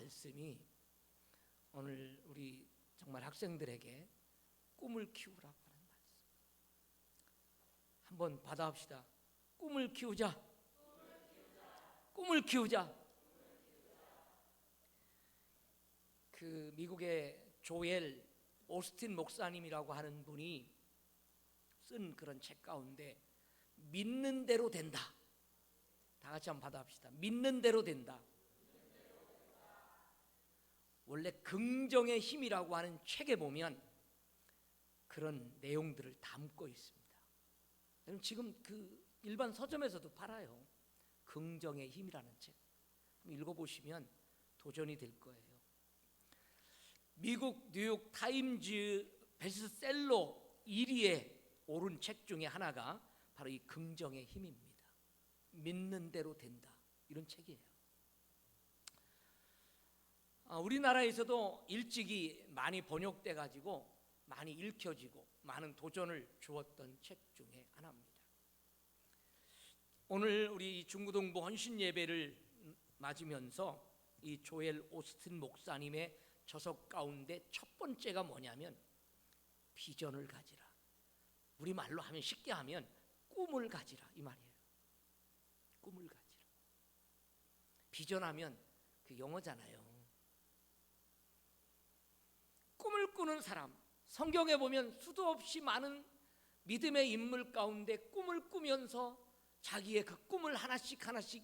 말씀이 오늘 우리 정말 학생들에게 꿈을 키우라고 하는 말씀. 한번 받아봅시다. 꿈을 키우자. 꿈을 키우자. 그 미국의 조엘 오스틴 목사님이라고 하는 분이 쓴 그런 책 가운데 믿는 대로 된다. 다 같이 한번 받아봅시다. 믿는 대로 된다. 원래 긍정의 힘이라고 하는 책에 보면 그런 내용들을 담고 있습니다. 여러분 지금 그 일반 서점에서도 팔아요. 긍정의 힘이라는 책. 한번 읽어보시면 도전이 될 거예요. 미국 뉴욕 타임즈 베스트셀러 1위에 오른 책 중에 하나가 바로 이 긍정의 힘입니다. 믿는 대로 된다. 이런 책이에요. 우리나라에서도 일찍이 많이 번역돼 가지고 많이 읽혀지고 많은 도전을 주었던 책 중에 하나입니다. 오늘 우리 중고등부 헌신 예배를 맞으면서 이 조엘 오스틴 목사님의 저서 가운데 첫 번째가 뭐냐면 비전을 가지라. 우리 말로 하면 쉽게 하면 꿈을 가지라 이 말이에요. 꿈을 가지라. 비전하면 그 영어잖아요. 꿈을 꾸는 사람, 성경에 보면 수도 없이 많은 믿음의 인물 가운데 꿈을 꾸면서 자기의 그 꿈을 하나씩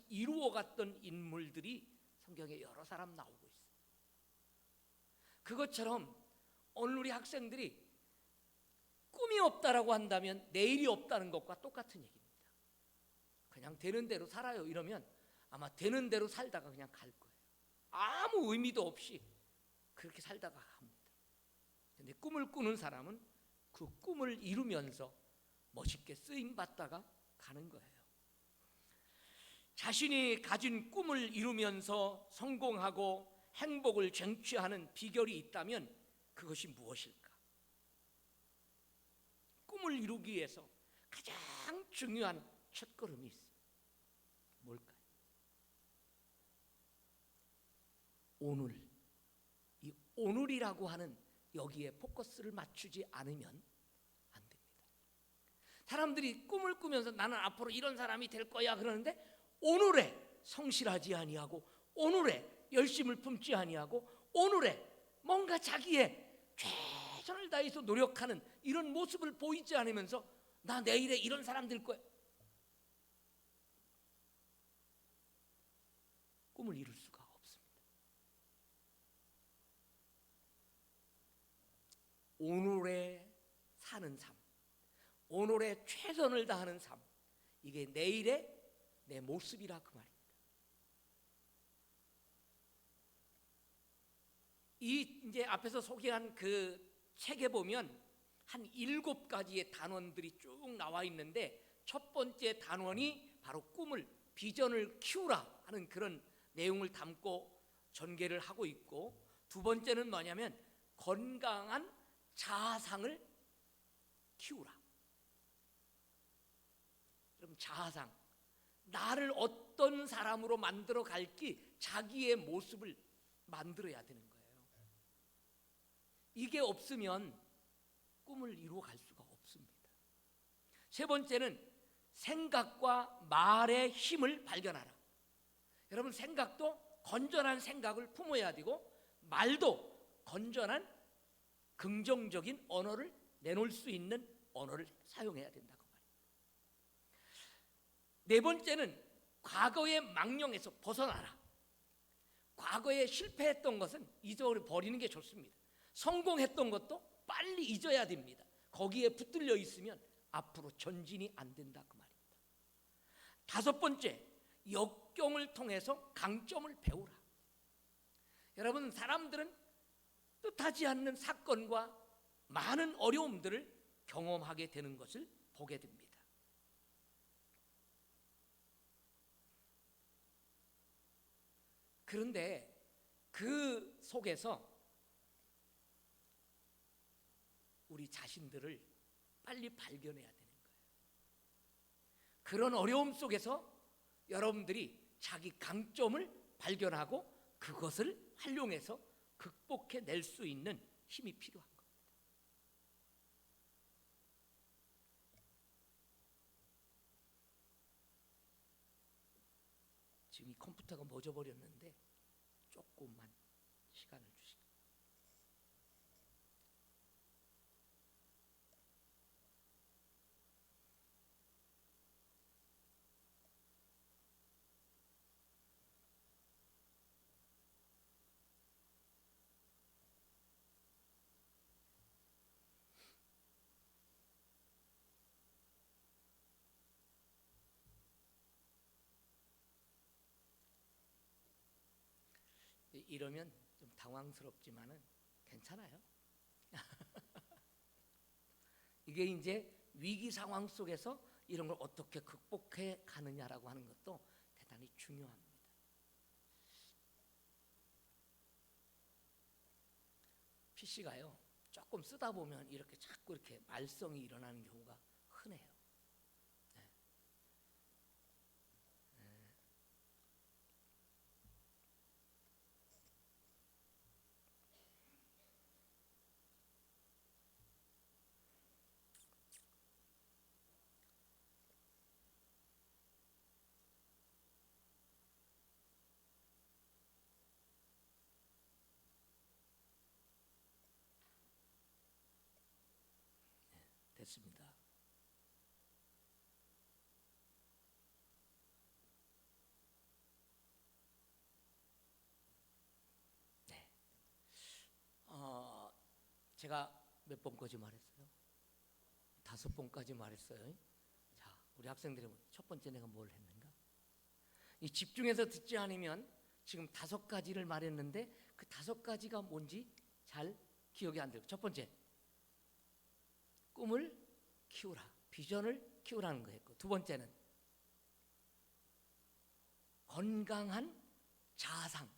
이루어갔던 인물들이 성경에 여러 사람 나오고 있어요. 그것처럼 오늘 우리 학생들이 꿈이 없다라고 한다면 내일이 없다는 것과 똑같은 얘기입니다. 그냥 되는 대로 살아요 이러면 아마 되는 대로 살다가 그냥 갈 거예요. 아무 의미도 없이 그렇게 살다가 갑니다. 근데 꿈을 꾸는 사람은 그 꿈을 이루면서 멋있게 쓰임받다가 가는 거예요. 자신이 가진 꿈을 이루면서 성공하고 행복을 쟁취하는 비결이 있다면 그것이 무엇일까? 꿈을 이루기 위해서 가장 중요한 첫걸음이 있어요. 뭘까요? 오늘. 이 오늘이라고 하는 여기에 포커스를 맞추지 않으면 안 됩니다. 사람들이 꿈을 꾸면서 나는 앞으로 이런 사람이 될 거야 그러는데 오늘에 성실하지 아니하고 오늘에 열심을 품지 아니하고 오늘에 뭔가 자기의 최선을 다해서 노력하는 이런 모습을 보이지 않으면서 나 내일에 이런 사람 될 거야. 꿈을 이룰 수가 없습니다. 오늘에 사는 삶, 오늘에 최선을 다하는 삶, 이게 내일의 내 모습이라 그 말입니다. 이 이제 앞에서 소개한 그 책에 보면 한 7가지의 단원들이 쭉 나와 있는데 첫 번째 단원이 바로 꿈을, 비전을 키우라 하는 그런 내용을 담고 전개를 하고 있고, 두 번째는 뭐냐면 건강한 자아상을 키우라. 여러분 자아상, 나를 어떤 사람으로 만들어 갈지 자기의 모습을 만들어야 되는 거예요. 이게 없으면 꿈을 이루어 갈 수가 없습니다. 세 번째는 생각과 말의 힘을 발견하라. 여러분 생각도 건전한 생각을 품어야 되고 말도 건전한 긍정적인 언어를 내놓을 수 있는 언어를 사용해야 된다고 말입니다. 네 번째는 과거의 망령에서 벗어나라. 과거에 실패했던 것은 잊어버리는 게 좋습니다. 성공했던 것도 빨리 잊어야 됩니다. 거기에 붙들려 있으면 앞으로 전진이 안 된다 그 말입니다. 다섯 번째, 역경을 통해서 강점을 배우라. 여러분 사람들은 뜻하지 않는 사건과 많은 어려움들을 경험하게 되는 것을 보게 됩니다. 그런데 그 속에서 우리 자신들을 빨리 발견해야 되는 거예요. 그런 어려움 속에서 여러분들이 자기 강점을 발견하고 그것을 활용해서 극복해낼 수 있는 힘이 필요한 겁니다. 지금 이 컴퓨터가 멎어버렸는데 조금만 시간을 주시고. 이러면 좀 당황스럽지만은 괜찮아요. 이게 이제 위기 상황 속에서 이런 걸 어떻게 극복해 가느냐라고 하는 것도 대단히 중요합니다. PC가요 조금 쓰다 보면 이렇게 자꾸 이렇게 말썽이 일어나는 경우가 흔해요. 됐습니다. 네. 제가 몇 번까지 말했어요? 5번까지 말했어요. 자, 우리 학생들이 첫 번째 내가 뭘 했는가? 이 집중해서 듣지 않으면 지금 5가지를 말했는데 그 5가지가 뭔지 잘 기억이 안 들고. 첫 번째, 꿈을 키우라, 비전을 키우라는 거 했고, 두 번째는 건강한 자아상,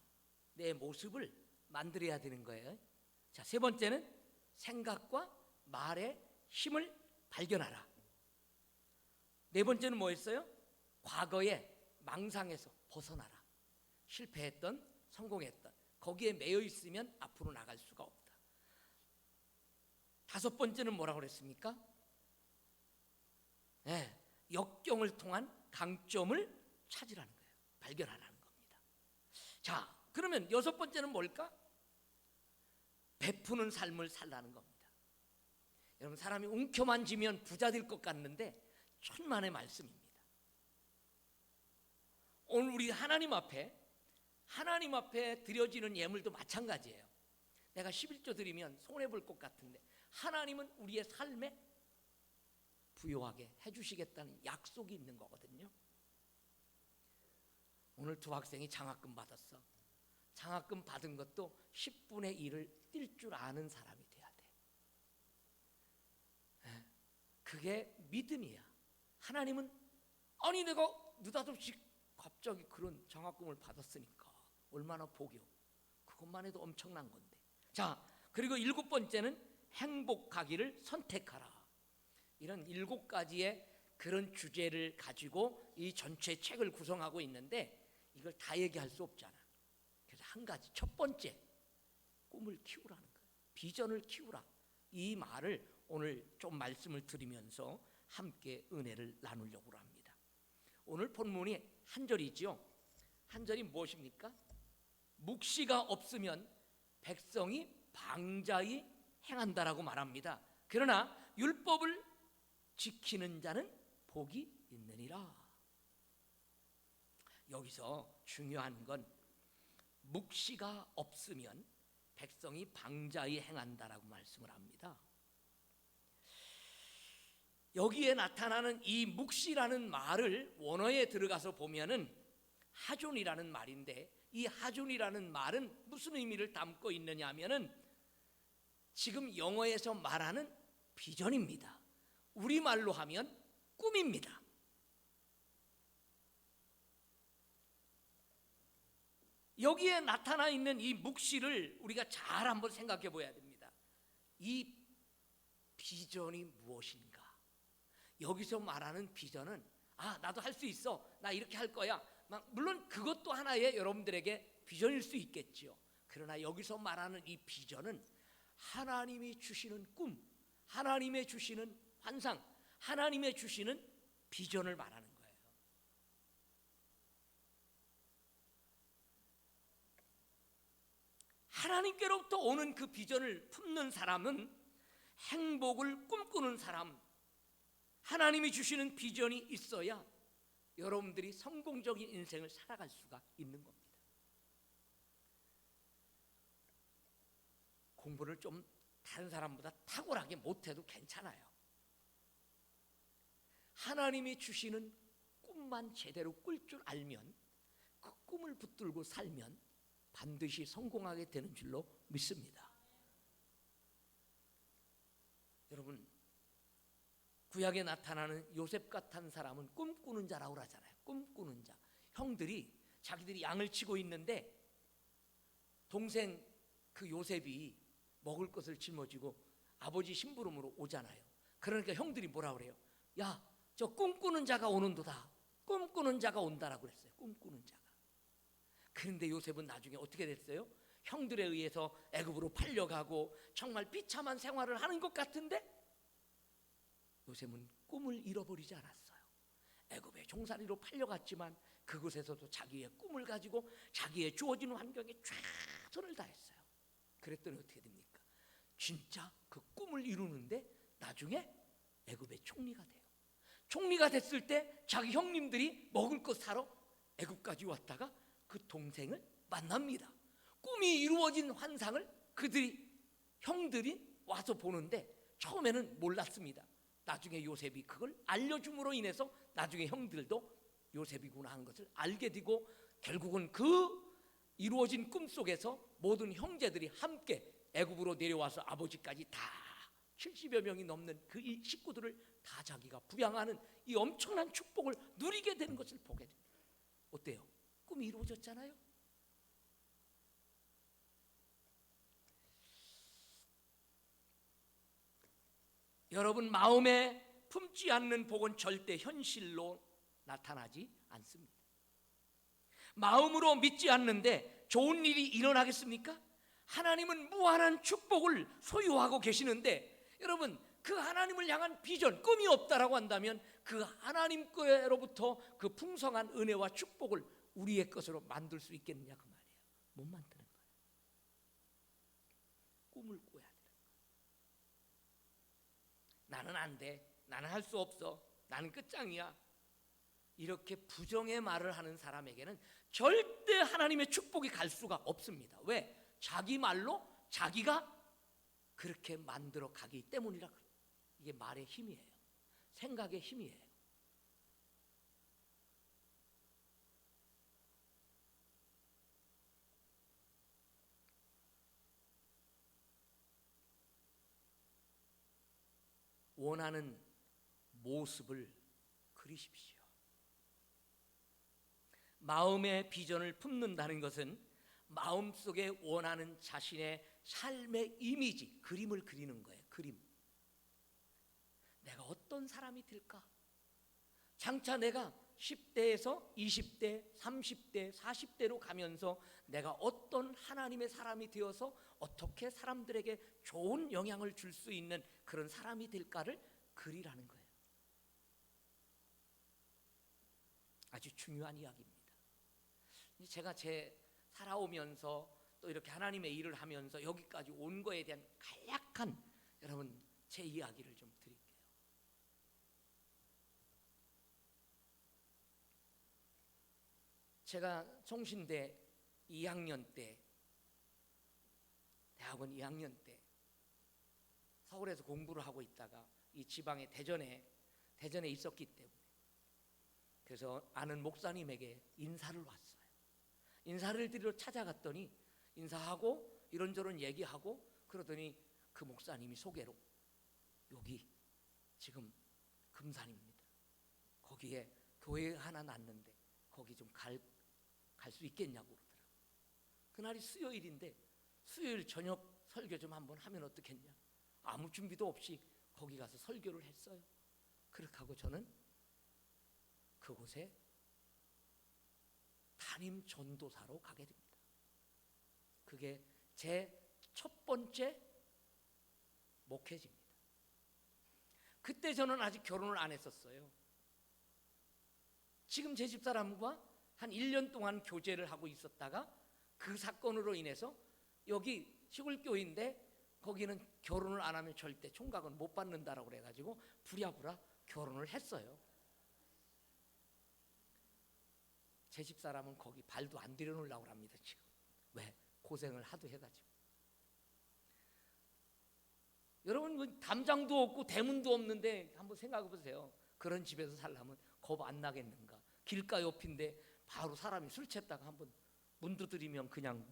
내 모습을 만들어야 되는 거예요. 자, 세 번째는 생각과 말의 힘을 발견하라. 네 번째는 뭐였어요? 과거의 망상에서 벗어나라. 실패했던, 성공했던 거기에 매여 있으면 앞으로 나갈 수가 없다. 5번째는 뭐라고 그랬습니까? 네, 역경을 통한 강점을 찾으라는 거예요. 발견하라는 겁니다. 자, 그러면 6번째는 뭘까? 베푸는 삶을 살라는 겁니다. 여러분, 사람이 움켜만지면 부자 될 것 같는데 천만의 말씀입니다. 오늘 우리 하나님 앞에 드려지는 예물도 마찬가지예요. 내가 11조 드리면 손해볼 것 같은데 하나님은 우리의 삶에 부요하게 해주시겠다는 약속이 있는 거거든요. 오늘 두 학생이 장학금 받았어. 장학금 받은 것도 10분의 1을 뛸 줄 아는 사람이 돼야 돼. 그게 믿음이야. 하나님은 아니 내가 느닷없이 갑자기 그런 장학금을 받았으니까 얼마나 복이요. 그것만 해도 엄청난 건데. 자, 그리고 7번째는 행복하기를 선택하라. 이런 7가지의 그런 주제를 가지고 이 전체 책을 구성하고 있는데 이걸 다 얘기할 수 없잖아. 그래서 한 가지, 첫 번째, 꿈을 키우라는 거예요. 비전을 키우라. 이 말을 오늘 좀 말씀을 드리면서 함께 은혜를 나누려고 합니다. 오늘 본문이 한 절이죠. 한 절이 무엇입니까? 묵시가 없으면 백성이 방자히 행한다라고 말합니다. 그러나 율법을 지키는 자는 복이 있느니라. 여기서 중요한 건 묵시가 없으면 백성이 방자히 행한다라고 말씀을 합니다. 여기에 나타나는 이 묵시라는 말을 원어에 들어가서 보면은 하존이라는 말인데, 이 하존이라는 말은 무슨 의미를 담고 있느냐 하면은 지금 영어에서 말하는 비전입니다. 우리말로 하면 꿈입니다. 여기에 나타나 있는 이 묵시를 우리가 잘 한번 생각해 봐야 됩니다. 이 비전이 무엇인가? 여기서 말하는 비전은 나도 할 수 있어, 나 이렇게 할 거야. 물론 그것도 하나의 여러분들에게 비전일 수 있겠지요. 그러나 여기서 말하는 이 비전은 하나님이 주시는 꿈, 하나님의 주시는 환상, 하나님의 주시는 비전을 말하는 거예요. 하나님께로부터 오는 그 비전을 품는 사람은 행복을 꿈꾸는 사람, 하나님이 주시는 비전이 있어야 여러분들이 성공적인 인생을 살아갈 수가 있는 겁니다. 공부를 좀 다른 사람보다 탁월하게 못해도 괜찮아요. 하나님이 주시는 꿈만 제대로 꿀 줄 알면, 그 꿈을 붙들고 살면 반드시 성공하게 되는 줄로 믿습니다. 여러분, 구약에 나타나는 요셉 같은 사람은 꿈꾸는 자라고 하잖아요. 꿈꾸는 자. 형들이 자기들이 양을 치고 있는데 동생 그 요셉이 먹을 것을 짊어지고 아버지 심부름으로 오잖아요. 그러니까 형들이 뭐라 그래요? 야, 저 꿈꾸는 자가 오는도다. 꿈꾸는 자가 온다라고 그랬어요. 꿈꾸는 자가. 그런데 요셉은 나중에 어떻게 됐어요? 형들에 의해서 애굽으로 팔려가고 정말 비참한 생활을 하는 것 같은데 요셉은 꿈을 잃어버리지 않았어요. 애굽의 종살이로 팔려갔지만 그곳에서도 자기의 꿈을 가지고 자기의 주어진 환경에 최선을 다했어요. 그랬더니 어떻게 됩니까? 진짜 그 꿈을 이루는데 나중에 애굽의 총리가 돼요. 총리가 됐을 때 자기 형님들이 먹을 것 사러 애굽까지 왔다가 그 동생을 만납니다. 꿈이 이루어진 환상을 형들이 와서 보는데 처음에는 몰랐습니다. 나중에 요셉이 그걸 알려줌으로 인해서 나중에 형들도 요셉이구나 하는 것을 알게 되고 결국은 그 이루어진 꿈 속에서 모든 형제들이 함께 애굽으로 내려와서 아버지까지 다 70여 명이 넘는 그 식구들을 다 자기가 부양하는 이 엄청난 축복을 누리게 되는 것을 보게 됩니다. 어때요? 꿈이 이루어졌잖아요. 여러분 마음에 품지 않는 복은 절대 현실로 나타나지 않습니다. 마음으로 믿지 않는데 좋은 일이 일어나겠습니까? 하나님은 무한한 축복을 소유하고 계시는데 여러분 그 하나님을 향한 비전, 꿈이 없다라고 한다면 그 하나님께로부터 그 풍성한 은혜와 축복을 우리의 것으로 만들 수 있겠느냐 그 말이에요. 못 만드는 거예요. 꿈을 꿔야 돼요. 나는 안 돼. 나는 할 수 없어. 나는 끝장이야. 이렇게 부정의 말을 하는 사람에게는 절대 하나님의 축복이 갈 수가 없습니다. 왜? 자기 말로 자기가 그렇게 만들어 가기 때문이라 그래요. 이게 말의 힘이에요. 생각의 힘이에요. 원하는 모습을 그리십시오. 마음의 비전을 품는다는 것은 마음속에 원하는 자신의 삶의 이미지, 그림을 그리는 거예요. 그림. 내가 어떤 사람이 될까? 장차 내가 10대에서 20대, 30대, 40대로 가면서 내가 어떤 하나님의 사람이 되어서 어떻게 사람들에게 좋은 영향을 줄 수 있는 그런 사람이 될까를 그리라는 거예요. 아주 중요한 이야기입니다. 제가 살아오면서 또 이렇게 하나님의 일을 하면서 여기까지 온 거에 대한 간략한 여러분 제 이야기를 좀 드릴게요. 제가 성신대 2학년 때, 대학원 2학년 때 서울에서 공부를 하고 있다가 이 지방의 대전에 있었기 때문에 그래서 아는 목사님에게 인사를 왔어요. 인사를 드리러 찾아갔더니 인사하고 이런저런 얘기하고 그러더니 그 목사님이 소개로 여기 지금 금산입니다. 거기에 교회 하나 났는데 거기 좀 갈 수 있겠냐고 그러더라고요. 그날이 수요일인데 수요일 저녁 설교 좀 한번 하면 어떻겠냐. 아무 준비도 없이 거기 가서 설교를 했어요. 그렇게 하고 저는 그곳에 담임 전도사로 가게 됩니다. 그게 제 첫 번째 목회지입니다. 그때 저는 아직 결혼을 안 했었어요. 지금 제 집사람과 한 1년 동안 교제를 하고 있었다가 그 사건으로 인해서 여기 시골교회인데 거기는 결혼을 안 하면 절대 총각은 못 받는다라고 그래가지고 부랴부랴 결혼을 했어요. 제 집사람은 거기 발도 안 들여놓으려고 합니다 지금. 왜? 고생을 하도 해가지고. 여러분 담장도 없고 대문도 없는데 한번 생각해 보세요. 그런 집에서 살려면 겁 안 나겠는가? 길가 옆인데 바로 사람이 술 취했다가 한번 문 두드리면 그냥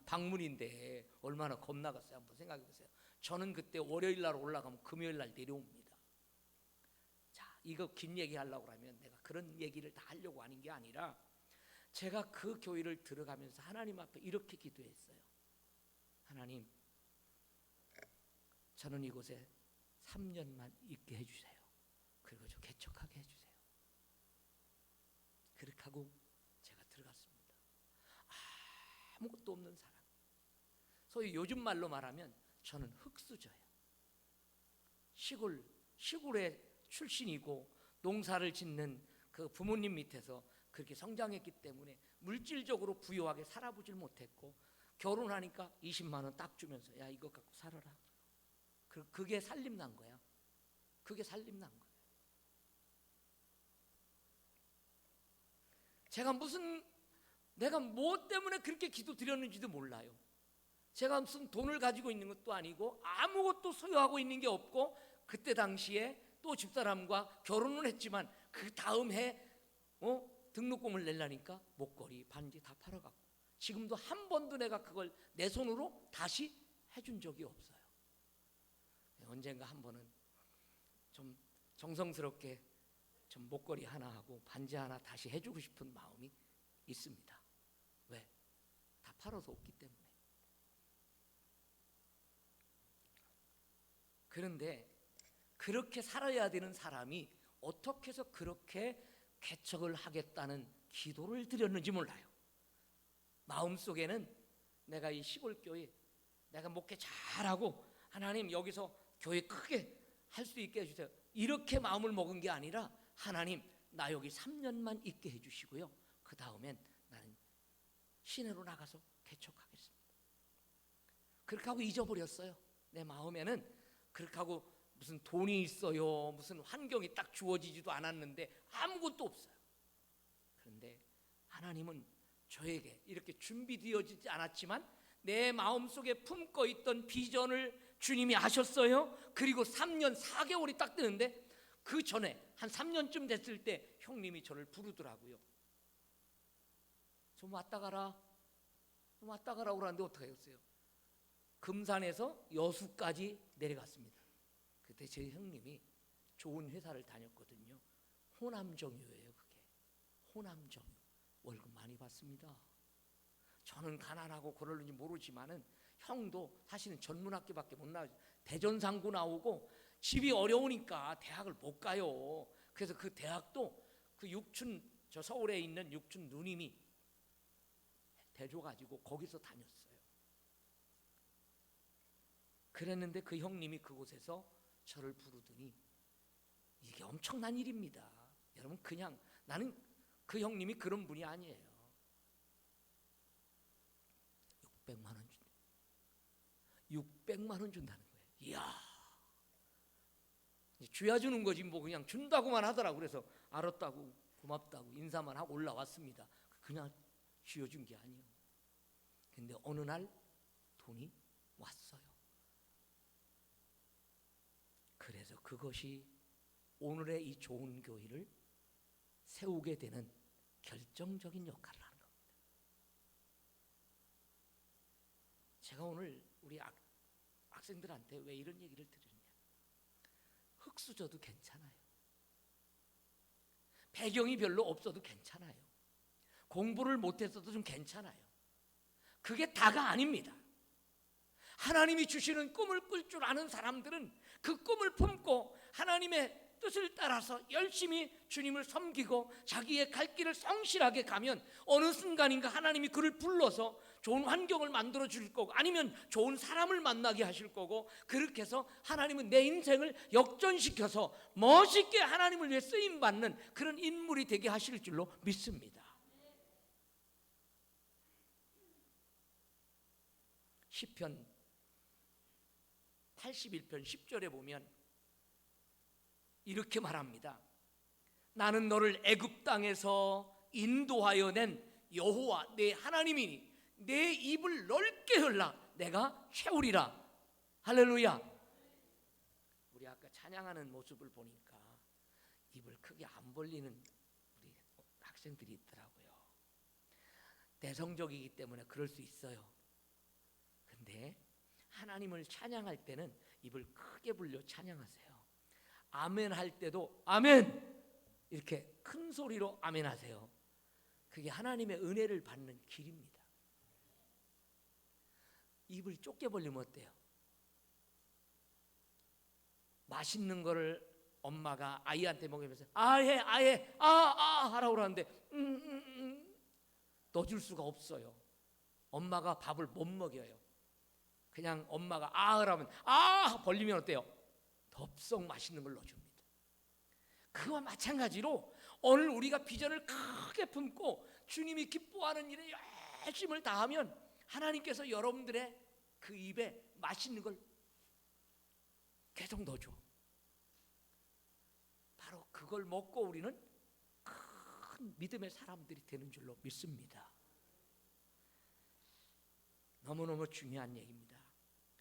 방문인데 얼마나 겁나겠어요. 한번 생각해 보세요. 저는 그때 월요일 날 올라가면 금요일 날 내려옵니다. 자, 이거 긴 얘기 하려고 하면 내가 그런 얘기를 다 하려고 하는 게 아니라 제가 그 교회를 들어가면서 하나님 앞에 이렇게 기도했어요. 하나님, 저는 이곳에 3년만 있게 해주세요. 그리고 좀 개척하게 해주세요. 그렇게 하고 제가 들어갔습니다. 아무것도 없는 사람. 소위 요즘 말로 말하면 저는 흙수저예요. 시골의 출신이고 농사를 짓는 그 부모님 밑에서 그렇게 성장했기 때문에 물질적으로 부유하게 살아보질 못했고, 결혼하니까 20만 원 딱 주면서 야 이거 갖고 살아라. 그게 살림 난 거야. 그게 살림 난 거야. 제가 내가 뭐 때문에 그렇게 기도 드렸는지도 몰라요. 제가 무슨 돈을 가지고 있는 것도 아니고 아무것도 소유하고 있는 게 없고, 그때 당시에 또 집사람과 결혼을 했지만 그 다음 해 등록금을 내려니까 목걸이, 반지 다 팔아갖고 지금도 한 번도 내가 그걸 내 손으로 다시 해준 적이 없어요. 언젠가 한 번은 좀 정성스럽게 좀 목걸이 하나 하고 반지 하나 다시 해주고 싶은 마음이 있습니다. 왜? 다 팔아서 없기 때문에. 그런데 그렇게 살아야 되는 사람이 어떻게 해서 그렇게 개척을 하겠다는 기도를 드렸는지 몰라요. 마음속에는 내가 이 시골교회 내가 목회 잘하고 하나님 여기서 교회 크게 할 수 있게 해주세요, 이렇게 마음을 먹은 게 아니라 하나님 나 여기 3년만 있게 해주시고요, 그 다음엔 나는 시내로 나가서 개척하겠습니다. 그렇게 하고 잊어버렸어요. 내 마음에는 그렇게 하고 무슨 돈이 있어요, 무슨 환경이 딱 주어지지도 않았는데 아무것도 없어요. 그런데 하나님은 저에게 이렇게 준비되어지지 않았지만 내 마음속에 품고 있던 비전을 주님이 아셨어요. 그리고 3년 4개월이 딱 되는데 그 전에 한 3년쯤 됐을 때 형님이 저를 부르더라고요. 좀 왔다 가라 그러는데 어떻게 하겠어요? 금산에서 여수까지 내려갔습니다. 그때 제 형님이 좋은 회사를 다녔거든요. 호남정유예요. 그게 호남정유. 월급 많이 받습니다. 저는 가난하고 그러는지 모르지만은 형도 사실은 전문학교밖에 못 나와요. 대전상고 나오고 집이 어려우니까 대학을 못 가요. 그래서 그 대학도 그 육춘, 저 서울에 있는 육춘 누님이 대줘가지고 거기서 다녔어요. 그랬는데 그 형님이 그곳에서 저를 부르더니 이게 엄청난 일입니다. 여러분, 그냥 나는 그 형님이 그런 분이 아니에요. 600만 원 준다. 600만 원 준다는 거예요. 이야, 쥐어 주는 거지 뭐 그냥 준다고만 하더라고. 그래서 알았다고 고맙다고 인사만 하고 올라왔습니다. 그냥 쥐어준 게 아니에요. 근데 어느 날 돈이 왔어요. 그래서 그것이 오늘의 이 좋은 교회를 세우게 되는 결정적인 역할을 하는 겁니다. 제가 오늘 우리 학생들한테 왜 이런 얘기를 드리느냐, 흙수저도 괜찮아요. 배경이 별로 없어도 괜찮아요. 공부를 못했어도 좀 괜찮아요. 그게 다가 아닙니다. 하나님이 주시는 꿈을 꿀 줄 아는 사람들은 그 꿈을 품고 하나님의 뜻을 따라서 열심히 주님을 섬기고 자기의 갈 길을 성실하게 가면 어느 순간인가 하나님이 그를 불러서 좋은 환경을 만들어 줄 거고, 아니면 좋은 사람을 만나게 하실 거고, 그렇게 해서 하나님은 내 인생을 역전시켜서 멋있게 하나님을 위해 쓰임 받는 그런 인물이 되게 하실 줄로 믿습니다. 시편 81편 10절에 보면 이렇게 말합니다. 나는 너를 애굽 땅에서 인도하여 낸 여호와 내 하나님이니 내 입을 넓게 열라 내가 채우리라. 할렐루야. 우리 아까 찬양하는 모습을 보니까 입을 크게 안 벌리는 우리 학생들이 있더라고요. 내성적이기 때문에 그럴 수 있어요. 근데 하나님을 찬양할 때는 입을 크게 벌려 찬양하세요. 아멘 할 때도 아멘 이렇게 큰 소리로 아멘 하세요. 그게 하나님의 은혜를 받는 길입니다. 입을 좁게 벌리면 어때요? 맛있는 거를 엄마가 아이한테 먹이면서 아예 하라고 그러는데 넣어줄 수가 없어요. 엄마가 밥을 못 먹여요. 그냥 엄마가 하라면 벌리면 어때요? 덥석 맛있는 걸 넣어줍니다. 그와 마찬가지로 오늘 우리가 비전을 크게 품고 주님이 기뻐하는 일에 열심을 다하면 하나님께서 여러분들의 그 입에 맛있는 걸 계속 넣어줘. 바로 그걸 먹고 우리는 큰 믿음의 사람들이 되는 줄로 믿습니다. 너무너무 중요한 얘기입니다.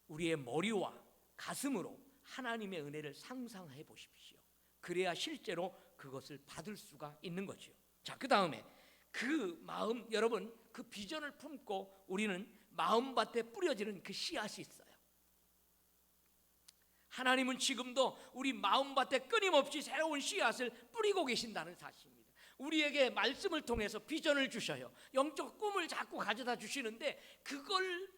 우리의 머리와 가슴으로 하나님의 은혜를 상상해 보십시오. 그래야 실제로 그것을 받을 수가 있는 거죠. 자, 그 다음에 그 마음, 여러분 그 비전을 품고 우리는 마음밭에 뿌려지는 그 씨앗이 있어요. 하나님은 지금도 우리 마음밭에 끊임없이 새로운 씨앗을 뿌리고 계신다는 사실입니다. 우리에게 말씀을 통해서 비전을 주셔요. 영적 꿈을 자꾸 가져다 주시는데 그걸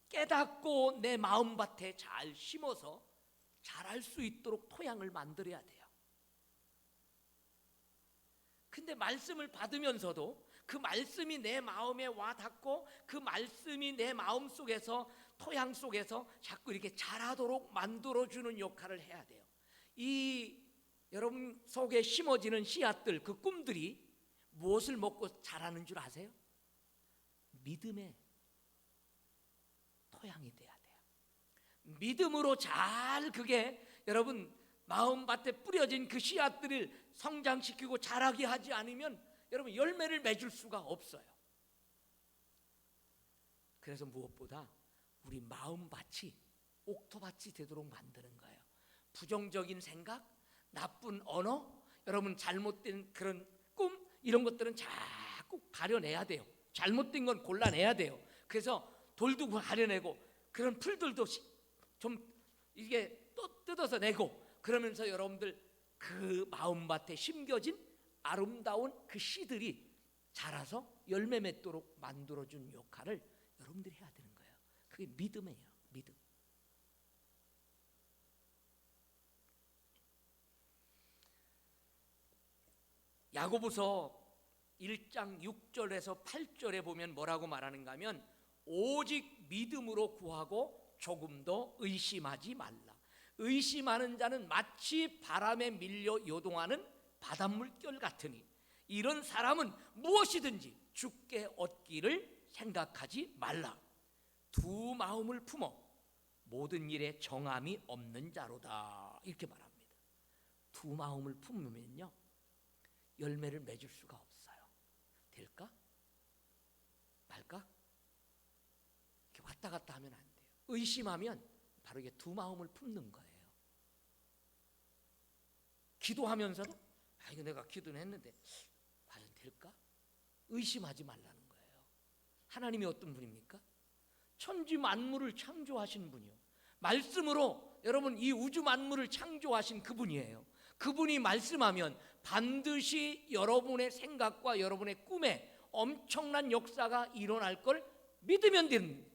깨닫고 내 마음밭에 잘 심어서 자랄 수 있도록 토양을 만들어야 돼요. 근데 말씀을 받으면서도 그 말씀이 내 마음에 와 닿고 그 말씀이 내 마음 속에서 토양 속에서 자꾸 이렇게 자라도록 만들어주는 역할을 해야 돼요. 이 여러분 속에 심어지는 씨앗들, 그 꿈들이 무엇을 먹고 자라는 줄 아세요? 믿음의 토양이 돼야 돼요. 믿음으로 잘 그게 여러분 마음밭에 뿌려진 그 씨앗들을 성장시키고 자라게 하지 않으면 여러분 열매를 맺을 수가 없어요. 그래서 무엇보다 우리 마음밭이 옥토밭이 되도록 만드는 거예요. 부정적인 생각, 나쁜 언어, 여러분 잘못된 그런 꿈 이런 것들은 자꾸 가려내야 돼요. 잘못된 건 골라내야 돼요. 그래서 돌도 가려내고 그런 풀들도 좀 이게 또 뜯어서 내고 그러면서 여러분들 그 마음밭에 심겨진 아름다운 그 씨들이 자라서 열매 맺도록 만들어준 역할을 여러분들이 해야 되는 거예요. 그게 믿음이에요. 믿음. 야고보서 1장 6절에서 8절에 보면 뭐라고 말하는가 하면 오직 믿음으로 구하고 조금도 의심하지 말라. 의심하는 자는 마치 바람에 밀려 요동하는 바닷물결 같으니 이런 사람은 무엇이든지 주께 얻기를 생각하지 말라. 두 마음을 품어 모든 일에 정함이 없는 자로다. 이렇게 말합니다. 두 마음을 품으면요 열매를 맺을 수가 없어요. 될까? 말까? 이렇게 왔다 갔다 하면 안 돼요. 의심하면 바로 이게 두 마음을 품는 거예요. 기도하면서도 이거 내가 기도는 했는데 과연 될까? 의심하지 말라는 거예요. 하나님이 어떤 분입니까? 천지 만물을 창조하신 분이요. 말씀으로 여러분 이 우주 만물을 창조하신 그분이에요. 그분이 말씀하면 반드시 여러분의 생각과 여러분의 꿈에 엄청난 역사가 일어날 걸 믿으면 되는 거예요.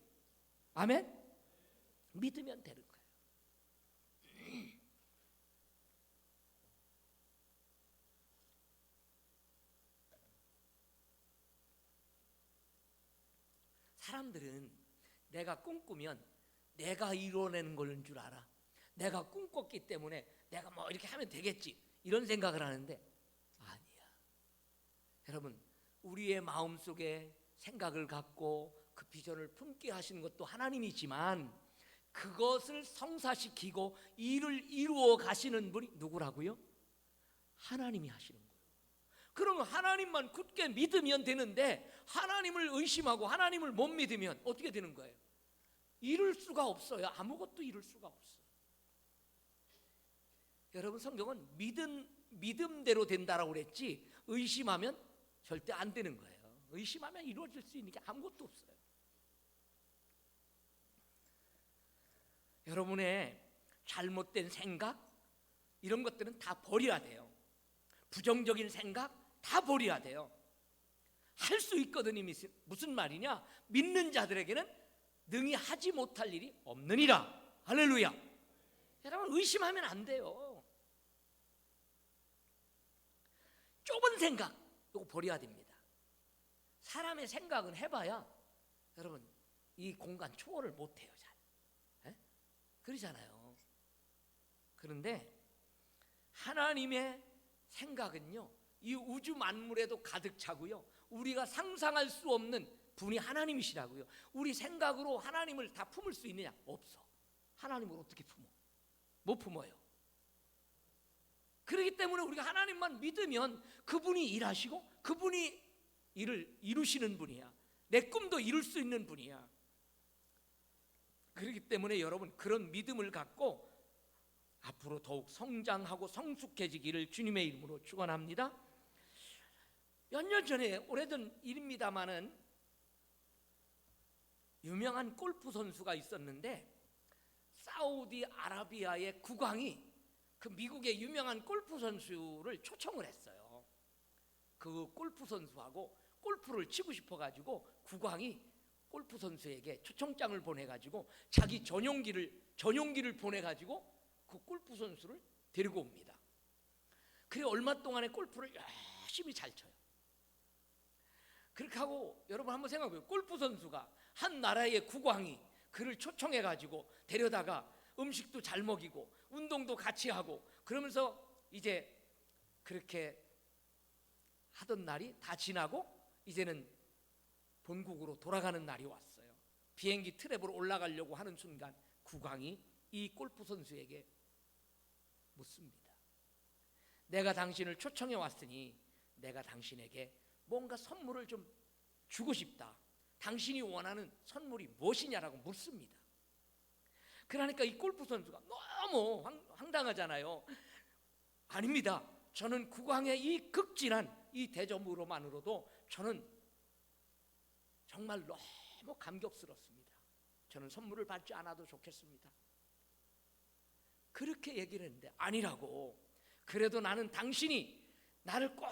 아멘? 믿으면 되는 거예요. 사람들은 내가 꿈꾸면 내가 이루어내는 걸 줄 알아. 내가 꿈꿨기 때문에 내가 뭐 이렇게 하면 되겠지, 이런 생각을 하는데 아니야. 여러분, 우리의 마음속에 생각을 갖고 그 비전을 품게 하시는 것도 하나님이지만 그것을 성사시키고 일을 이루어 가시는 분이 누구라고요? 하나님이 하시는 거예요. 그러면 하나님만 굳게 믿으면 되는데 하나님을 의심하고 하나님을 못 믿으면 어떻게 되는 거예요? 이룰 수가 없어요. 아무것도 이룰 수가 없어요. 여러분, 성경은 믿음대로 된다라고 그랬지 의심하면 절대 안 되는 거예요. 의심하면 이루어질 수 있는 게 아무것도 없어요. 여러분의 잘못된 생각 이런 것들은 다 버려야 돼요. 부정적인 생각 다 버려야 돼요. 할 수 있거든요. 무슨 말이냐? 믿는 자들에게는 능히 하지 못할 일이 없느니라. 할렐루야. 여러분, 의심하면 안 돼요. 좁은 생각 이거 버려야 됩니다. 사람의 생각은 해봐야 여러분 이 공간 초월을 못해요. 잘 그러잖아요. 그런데 하나님의 생각은요, 이 우주 만물에도 가득 차고요, 우리가 상상할 수 없는 분이 하나님이시라고요. 우리 생각으로 하나님을 다 품을 수 있느냐? 없어. 하나님을 어떻게 품어? 못 품어요. 그렇기 때문에 우리가 하나님만 믿으면 그분이 일하시고 그분이 일을 이루시는 분이야. 내 꿈도 이룰 수 있는 분이야. 그렇기 때문에 여러분, 그런 믿음을 갖고 앞으로 더욱 성장하고 성숙해지기를 주님의 이름으로 축원합니다. 몇 년 전에, 오래전 일입니다마는, 유명한 골프 선수가 있었는데 사우디아라비아의 국왕이 그 미국의 유명한 골프 선수를 초청을 했어요. 그 골프 선수하고 골프를 치고 싶어가지고 국왕이 골프 선수에게 초청장을 보내가지고 자기 전용기를 보내가지고 그 골프 선수를 데리고 옵니다. 그래 얼마 동안에 골프를 열심히 잘 쳐요. 그렇게 하고 여러분 한번 생각해보세요. 골프 선수가 한 나라의 국왕이 그를 초청해가지고 데려다가 음식도 잘 먹이고 운동도 같이 하고 그러면서 이제 그렇게 하던 날이 다 지나고 이제는 본국으로 돌아가는 날이 왔어요. 비행기 트랩으로 올라가려고 하는 순간 국왕이 이 골프 선수에게 묻습니다. 내가 당신을 초청해 왔으니 내가 당신에게 뭔가 선물을 좀 주고 싶다. 당신이 원하는 선물이 무엇이냐라고 묻습니다. 그러니까 이 골프 선수가 너무 황당하잖아요. 아닙니다. 저는 국왕의 이 극진한 이 대접으로만으로도 저는 정말 너무 감격스럽습니다. 저는 선물을 받지 않아도 좋겠습니다. 그렇게 얘기를 했는데 아니라고. 그래도 나는 당신이 나를 꼭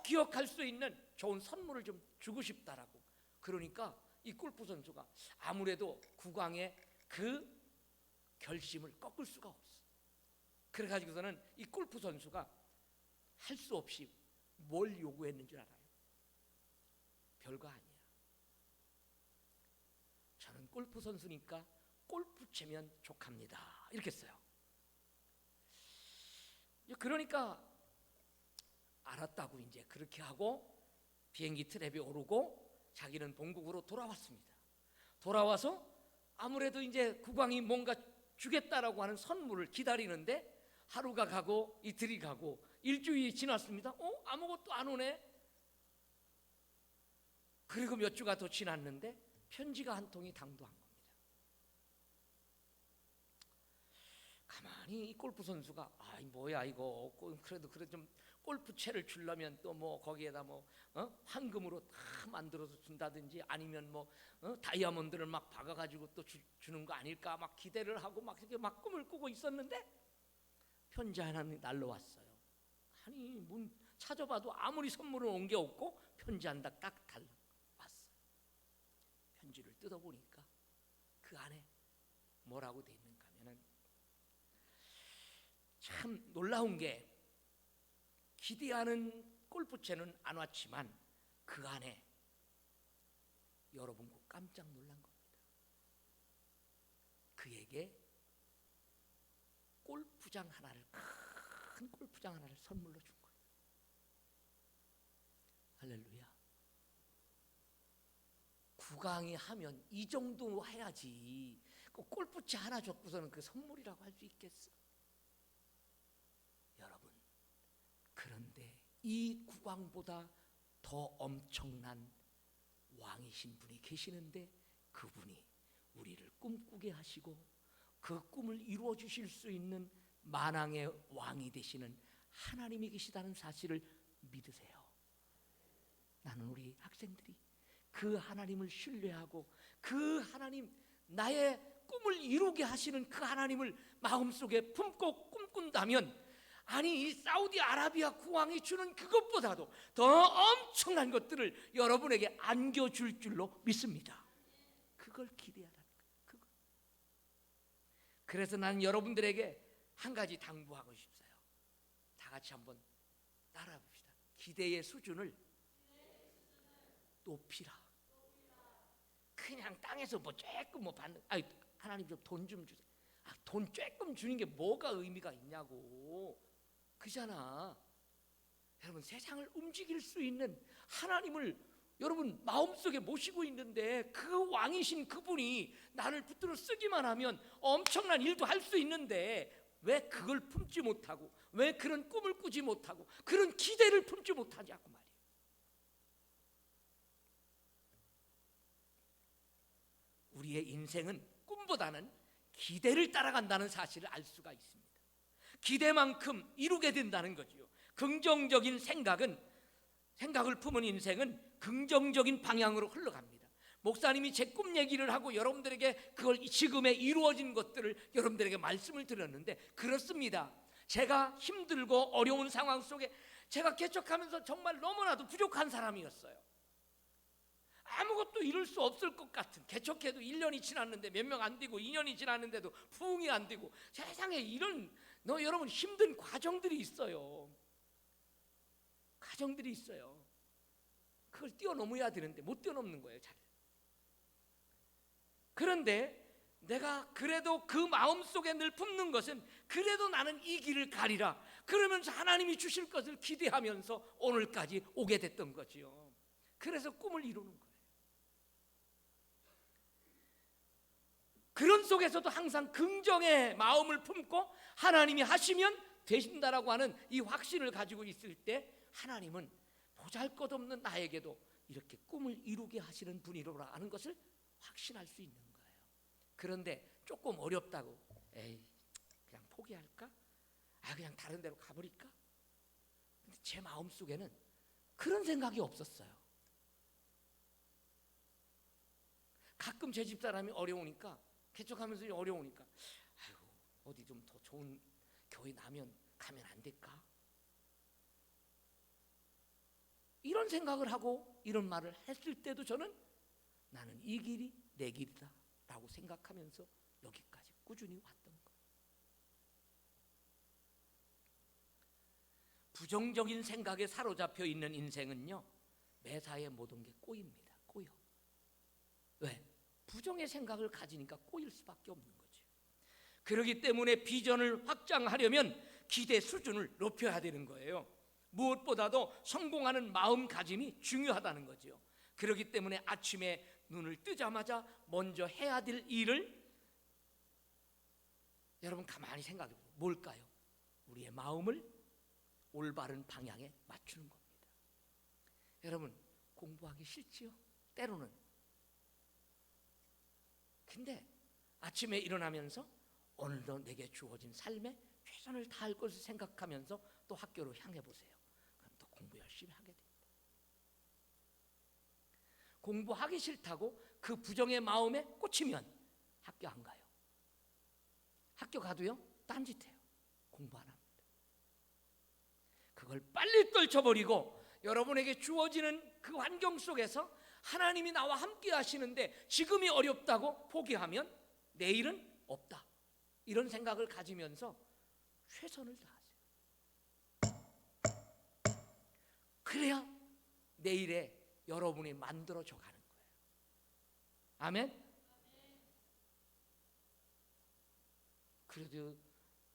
기억할 수 있는 좋은 선물을 좀 주고 싶다라고. 그러니까 이 골프 선수가 아무래도 국왕의 그 결심을 꺾을 수가 없어. 그래가지고서는 이 골프 선수가 할 수 없이 뭘 요구했는 줄 알아요? 별거 아니야. 저는 골프 선수니까 골프 치면 족합니다. 이렇게 써요. 그러니까 알았다고 이제 그렇게 하고 비행기 트랩에 오르고 자기는 본국으로 돌아왔습니다. 돌아와서 아무래도 이제 국왕이 뭔가 주겠다라고 하는 선물을 기다리는데 하루가 가고 이틀이 가고 일주일이 지났습니다. 아무것도 안 오네. 그리고 몇 주가 더 지났는데 편지가 한 통이 당도한 겁니다. 가만히 이 골프 선수가 뭐야 이거 그래도 좀 골프채를 주려면 또 뭐 거기에다 뭐 황금으로 다 만들어서 준다든지 아니면 뭐 다이아몬드를 막 박아가지고 또 주는 거 아닐까 막 기대를 하고 막 이렇게 막 꿈을 꾸고 있었는데 편지 하나 날라왔어요. 아니 문 찾아봐도 아무리 선물을 온 게 없고 편지 한 딱 달라 왔어요. 편지를 뜯어보니까 그 안에 뭐라고 돼 있는가 하면은 참 놀라운 게 기대하는 골프채는 안 왔지만 그 안에 여러분 깜짝 놀란 겁니다. 그에게 골프장 하나를, 큰 골프장 하나를 선물로 준 거예요. 할렐루야. 구강이 하면 이 정도 해야지 그 골프채 하나 줬고서는 그 선물이라고 할 수 있겠어? 여러분, 그런데 이 국왕보다 더 엄청난 왕이신 분이 계시는데, 그분이 우리를 꿈꾸게 하시고 그 꿈을 이루어 주실 수 있는 만왕의 왕이 되시는 하나님이 계시다는 사실을 믿으세요. 나는 우리 학생들이 그 하나님을 신뢰하고 그 하나님, 나의 꿈을 이루게 하시는 그 하나님을 마음속에 품고 꿈꾼다면, 아니 이 사우디아라비아 국왕이 주는 그것보다도 더 엄청난 것들을 여러분에게 안겨줄 줄로 믿습니다. 그걸 기대하라는 거예요. 그래서 나는 여러분들에게 한 가지 당부하고 싶어요. 다 같이 한번 따라해 봅시다. 기대의 수준을 높이라. 그냥 땅에서 뭐 조금 뭐 받는, 하나님 좀 돈 좀 주세요. 돈 조금 주는 게 뭐가 의미가 있냐고. 그잖아. 여러분, 세상을 움직일 수 있는 하나님을 여러분 마음속에 모시고 있는데, 그 왕이신 그분이 나를 붙들어 쓰기만 하면 엄청난 일도 할 수 있는데, 왜 그걸 품지 못하고, 왜 그런 꿈을 꾸지 못하고, 그런 기대를 품지 못하냐고 말이에요. 우리의 인생은 꿈보다는 기대를 따라간다는 사실을 알 수가 있습니다. 기대만큼 이루게 된다는 거지요. 긍정적인 생각을 품은 인생은 긍정적인 방향으로 흘러갑니다. 목사님이 제 꿈 얘기를 하고 여러분들에게 그걸 지금에 이루어진 것들을 여러분들에게 말씀을 드렸는데, 그렇습니다. 제가 힘들고 어려운 상황 속에 제가 개척하면서 정말 너무나도 부족한 사람이었어요. 아무것도 이룰 수 없을 것 같은, 개척해도 1년이 지났는데 몇 명 안 되고 2년이 지났는데도 부흥이 안 되고, 세상에 이런 여러분 힘든 과정들이 있어요. 과정들이 있어요. 그걸 뛰어넘어야 되는데 못 뛰어넘는 거예요, 잘. 그런데 내가 그래도 그 마음속에 늘 품는 것은, 그래도 나는 이 길을 가리라, 그러면서 하나님이 주실 것을 기대하면서 오늘까지 오게 됐던 거지요. 그래서 꿈을 이루는 거예요. 그런 속에서도 항상 긍정의 마음을 품고 하나님이 하시면 되신다라고 하는 이 확신을 가지고 있을 때, 하나님은 보잘것없는 나에게도 이렇게 꿈을 이루게 하시는 분이라는 것을 확신할 수 있는 거예요. 그런데 조금 어렵다고, 그냥 포기할까? 그냥 다른 데로 가버릴까? 근데 제 마음속에는 그런 생각이 없었어요. 가끔 제 집사람이 어려우니까, 개척하면서 어려우니까, 어디 좀 더 좋은 교회 나면 가면 안 될까? 이런 생각을 하고 이런 말을 했을 때도 저는 나는 이 길이 내 길이다 라고 생각하면서 여기까지 꾸준히 왔던 거예요. 부정적인 생각에 사로잡혀 있는 인생은요, 매사에 모든 게 꼬입니다. 꼬여. 왜? 부정의 생각을 가지니까 꼬일 수밖에 없는 거죠. 그렇기 때문에 비전을 확장하려면 기대 수준을 높여야 되는 거예요. 무엇보다도 성공하는 마음가짐이 중요하다는 거죠. 그렇기 때문에 아침에 눈을 뜨자마자 먼저 해야 될 일을 여러분 가만히 생각해 보세요. 뭘까요? 우리의 마음을 올바른 방향에 맞추는 겁니다. 여러분, 공부하기 싫지요? 때로는. 근데 아침에 일어나면서 오늘도 내게 주어진 삶에 최선을 다할 것을 생각하면서 또 학교로 향해 보세요. 그럼 또 공부 열심히 하게 됩니다. 공부하기 싫다고 그 부정의 마음에 꽂히면 학교 안 가요. 학교 가도요, 딴짓해요. 공부 안 합니다. 그걸 빨리 떨쳐버리고 여러분에게 주어지는 그 환경 속에서 하나님이 나와 함께 하시는데 지금이 어렵다고 포기하면 내일은 없다, 이런 생각을 가지면서 최선을 다하세요. 그래야 내일에 여러분이 만들어져 가는 거예요. 아멘. 그래도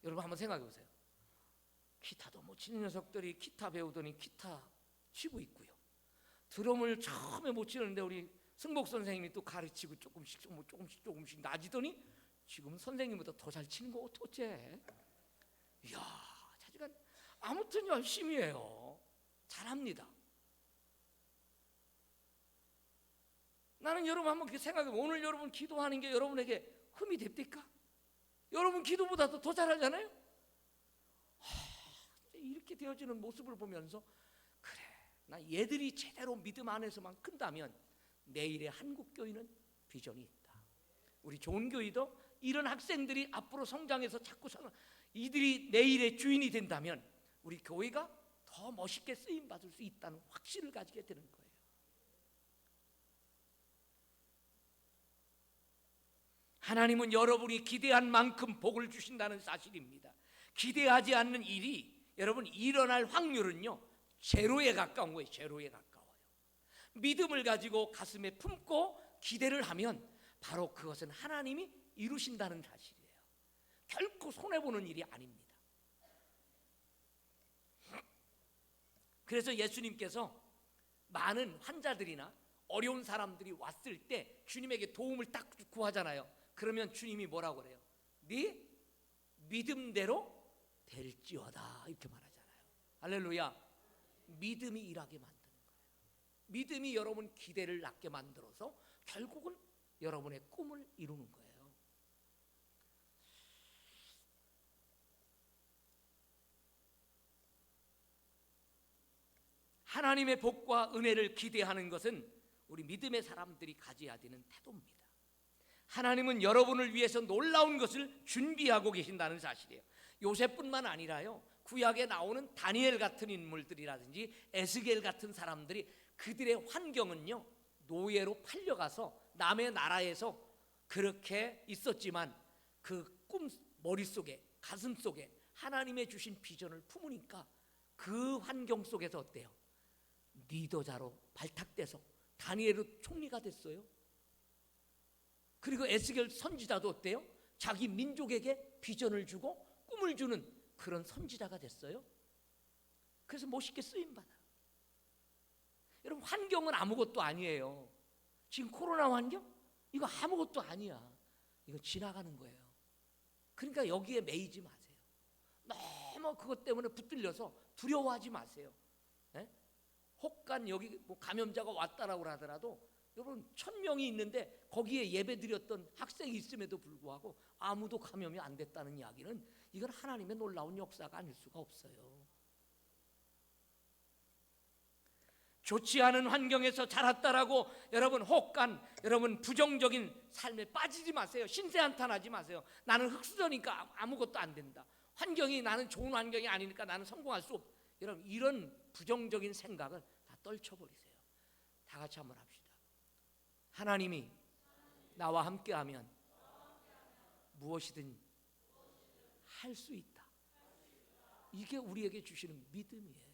여러분 한번 생각해 보세요. 기타도 못 치는 녀석들이 기타 배우더니 기타 치고 있고요. 드럼을 처음에 못 치는데 우리 승복 선생님이 또 가르치고 조금씩 나아지더니 지금 선생님보다 더 잘 치는 거 어떡해? 이야, 자지간 아무튼 열심히 해요. 잘합니다. 나는 여러분 한번 생각해 보면 오늘 여러분 기도하는 게 여러분에게 흠이 됩니까? 여러분 기도보다도 더 잘하잖아요. 이렇게 되어지는 모습을 보면서 그래, 나 얘들이 제대로 믿음 안에서만 큰다면 내일의 한국교회는 비전이 있다. 우리 좋은 교회도 이런 학생들이 앞으로 성장해서 자꾸 이들이 내일의 주인이 된다면 우리 교회가 더 멋있게 쓰임받을 수 있다는 확신을 가지게 되는 거예요. 하나님은 여러분이 기대한 만큼 복을 주신다는 사실입니다. 기대하지 않는 일이 여러분 일어날 확률은요 제로에 가까운 거예요. 제로에 가까워요. 믿음을 가지고 가슴에 품고 기대를 하면 바로 그것은 하나님이 이루신다는 사실이에요. 결코 손해보는 일이 아닙니다. 그래서 예수님께서 많은 환자들이나 어려운 사람들이 왔을 때 주님에게 도움을 딱 구하잖아요. 그러면 주님이 뭐라고 그래요? 네 믿음대로 될지어다 이렇게 말하잖아요. 할렐루야. 믿음이 일하게 만드는 거예요. 믿음이 여러분 기대를 낳게 만들어서 결국은 여러분의 꿈을 이루는 거예요. 하나님의 복과 은혜를 기대하는 것은 우리 믿음의 사람들이 가져야 되는 태도입니다. 하나님은 여러분을 위해서 놀라운 것을 준비하고 계신다는 사실이에요. 요셉뿐만 아니라요 구약에 나오는 다니엘 같은 인물들이라든지 에스겔 같은 사람들이 그들의 환경은요 노예로 팔려가서 남의 나라에서 그렇게 있었지만 그 꿈 머릿속에 가슴속에 하나님의 주신 비전을 품으니까 그 환경 속에서 어때요? 리더자로 발탁돼서 다니엘은 총리가 됐어요. 그리고 에스겔 선지자도 어때요? 자기 민족에게 비전을 주고 꿈을 주는 그런 선지자가 됐어요. 그래서 멋있게 쓰임받아요. 여러분 환경은 아무것도 아니에요. 지금 코로나 환경? 이거 아무것도 아니야. 이거 지나가는 거예요. 그러니까 여기에 매이지 마세요. 너무 그것 때문에 붙들려서 두려워하지 마세요. 네? 혹간 여기 뭐 감염자가 왔다라고 하더라도 여러분 1000명이 있는데 거기에 예배 드렸던 학생이 있음에도 불구하고 아무도 감염이 안 됐다는 이야기는 이건 하나님의 놀라운 역사가 아닐 수가 없어요. 좋지 않은 환경에서 자랐다라고 여러분 혹간 여러분 부정적인 삶에 빠지지 마세요. 신세한탄하지 마세요. 나는 흙수저니까 아무것도 안 된다. 환경이 나는 좋은 환경이 아니니까 나는 성공할 수 없다. 여러분 이런 부정적인 생각을 다 떨쳐버리세요. 다 같이 한번 합시다. 하나님이 나와 함께하면 무엇이든 할 수 있다. 이게 우리에게 주시는 믿음이에요.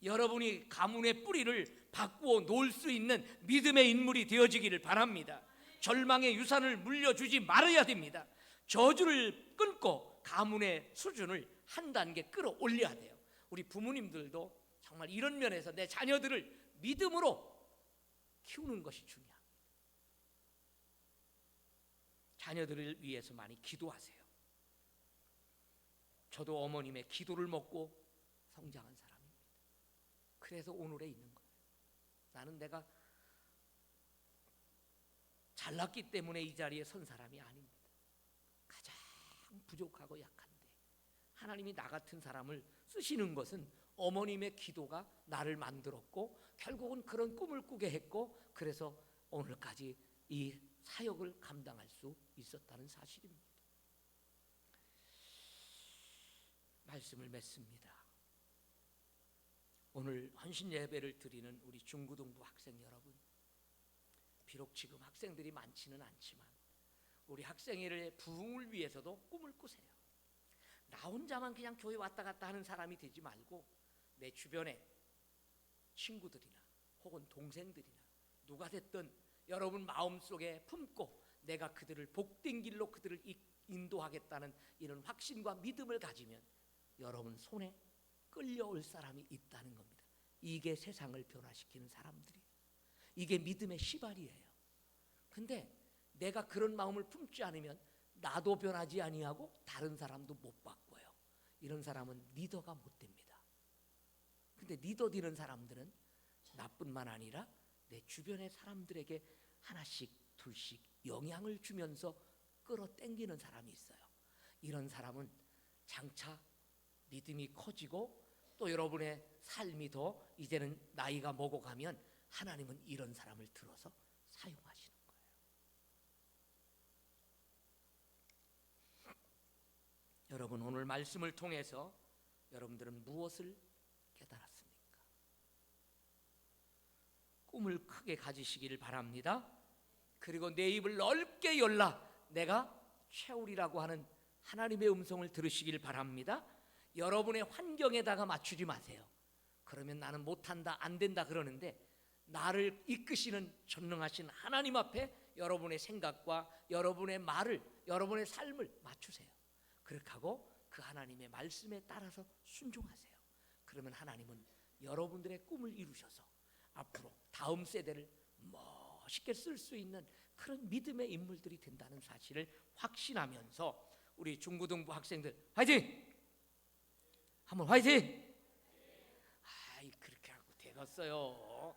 여러분이 가문의 뿌리를 바꾸어 놓을 수 있는 믿음의 인물이 되어지기를 바랍니다. 절망의 유산을 물려주지 말아야 됩니다. 저주를 끊고 가문의 수준을 한 단계 끌어올려야 돼요. 우리 부모님들도 정말 이런 면에서 내 자녀들을 믿음으로 키우는 것이 중요합니다. 자녀들을 위해서 많이 기도하세요. 저도 어머님의 기도를 먹고 성장한 사람입니다. 그래서 오늘에 있는 거예요. 나는 내가 잘났기 때문에 이 자리에 선 사람이 아닙니다. 가장 부족하고 약한데 하나님이 나 같은 사람을 쓰시는 것은 어머님의 기도가 나를 만들었고 결국은 그런 꿈을 꾸게 했고 그래서 오늘까지 이 사역을 감당할 수 있었다는 사실입니다. 말씀을 맺습니다. 오늘 헌신 예배를 드리는 우리 중고등부 학생 여러분, 비록 지금 학생들이 많지는 않지만 우리 학생회의 부흥을 위해서도 꿈을 꾸세요. 나 혼자만 그냥 교회 왔다 갔다 하는 사람이 되지 말고 내 주변에 친구들이나 혹은 동생들이나 누가 됐든 여러분 마음속에 품고 내가 그들을 복된 길로 그들을 인도하겠다는 이런 확신과 믿음을 가지면 여러분 손에 끌려올 사람이 있다는 겁니다. 이게 세상을 변화시키는 사람들이에요. 이게 믿음의 시발이에요. 근데 내가 그런 마음을 품지 않으면 나도 변하지 아니하고 다른 사람도 못 바꿔요. 이런 사람은 리더가 못 됩니다. 근데 리더 되는 사람들은 나뿐만 아니라 내 주변의 사람들에게 하나씩 둘씩 영향을 주면서 끌어당기는 사람이 있어요. 이런 사람은 장차 믿음이 커지고 또 여러분의 삶이 더 이제는 나이가 먹어가면 하나님은 이런 사람을 들어서 사용하시는 거예요. 여러분 오늘 말씀을 통해서 여러분들은 무엇을 깨달았습니까? 꿈을 크게 가지시기를 바랍니다. 그리고 내 입을 넓게 열라 내가 채우리라고 하는 하나님의 음성을 들으시길 바랍니다. 여러분의 환경에다가 맞추지 마세요. 그러면 나는 못한다 안 된다 그러는데 나를 이끄시는 전능하신 하나님 앞에 여러분의 생각과 여러분의 말을 여러분의 삶을 맞추세요. 그렇게 하고 그 하나님의 말씀에 따라서 순종하세요. 그러면 하나님은 여러분들의 꿈을 이루셔서 앞으로 다음 세대를 멋있게 쓸 수 있는 그런 믿음의 인물들이 된다는 사실을 확신하면서 우리 중고등부 학생들 화이팅! 한번 화이팅! 아이 그렇게 하고 되겠어요.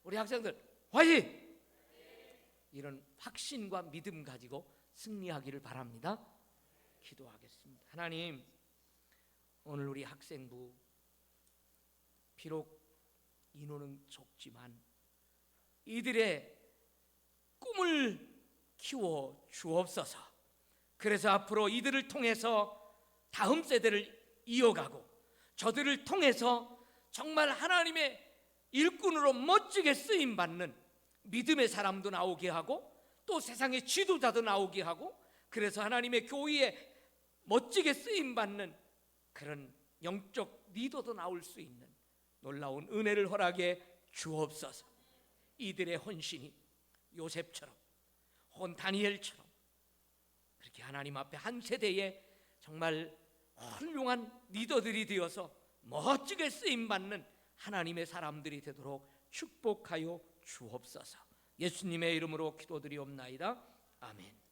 우리 학생들 화이팅! 이런 확신과 믿음 가지고 승리하기를 바랍니다. 기도하겠습니다. 하나님 오늘 우리 학생부 비록 인원은 적지만 이들의 꿈을 키워 주옵소서. 그래서 앞으로 이들을 통해서 다음 세대를 이어가고 저들을 통해서 정말 하나님의 일꾼으로 멋지게 쓰임받는 믿음의 사람도 나오게 하고 또 세상의 지도자도 나오게 하고 그래서 하나님의 교회에 멋지게 쓰임받는 그런 영적 리더도 나올 수 있는 놀라운 은혜를 허락해 주옵소서. 이들의 헌신이 요셉처럼 혹은 다니엘처럼 그렇게 하나님 앞에 한 세대에 정말 훌륭한 리더들이 되어서 멋지게 쓰임받는 하나님의 사람들이 되도록 축복하여 주옵소서. 예수님의 이름으로 기도드리옵나이다. 아멘.